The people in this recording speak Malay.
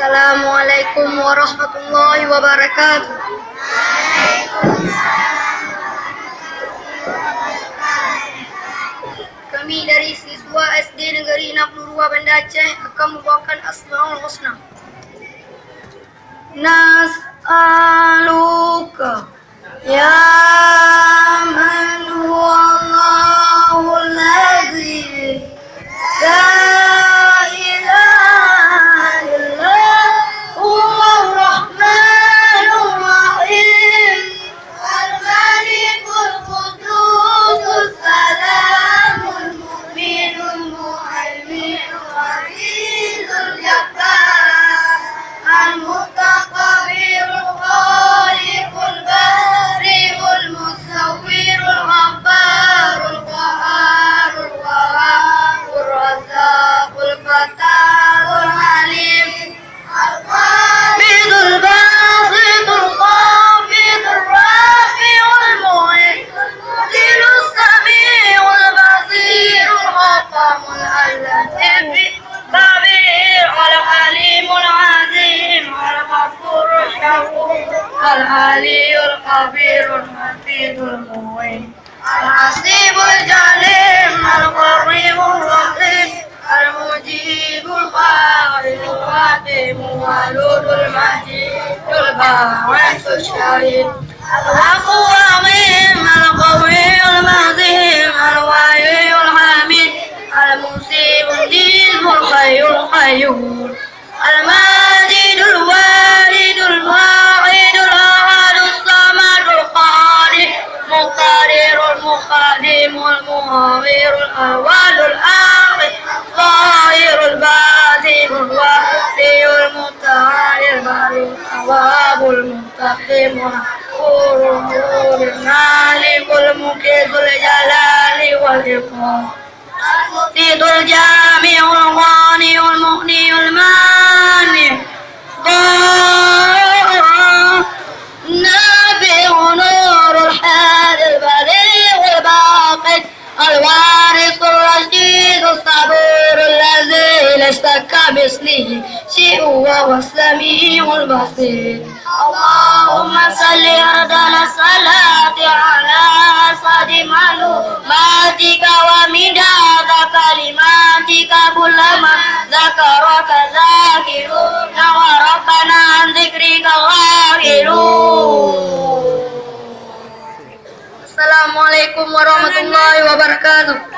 Assalamualaikum warahmatullahi wabarakatuh. Kami dari siswa SD Negeri 62 Banda Aceh akan membawakan Asmaul Husna. Nas'aluka ya man huwa Allahul ladzi la ilaha illa huwar rahmanur rahim al-malikul quddus salamul mu'minul muhaiminul azizul jabbar al-mutakabbirul khaliqul bari'ul musawwirul ghabbarul qahharul wahhabur razzaqul fatahul halim al-qabidul basitul qabidul rafi'ul mu'inul sami'ul basirul hakamul latif kabir al-halimul azim al-ghafurur syakur al-aliyul kabirul hafidul mu'in al-hasibul jalim al-qaribul raqib al-mujibul qadirul qadim waludul majidul ba'isul syahid al-haqu wa'im al-qawiyul mazim al-wa'iyul hamid al-musibul jizmul khayyul khayyum al-majidul walidul wa'idul ahadus samadul qadir muqtadirul muqaddimul muhawirul awalul akhir zahirul batinul waqtiyul mutahharil barul awabul muqtaqimul urul malikul mukidul jalali wal ikram al-muqtidul jami'ul ghaniyul mughniul mani nabi'un nurul hadil balighul baqid al-warisul rashidus saburul ladzi la ishtaka bismihi syai'un wa huwas sami'ul basir. Allahumma salli ala salati ala asadi malumatika wa midada kalimatika kullama zakaraka zakiruna wa rabbana an zikrika ghafilun. Assalamualaikum warahmatullahi wabarakatuh.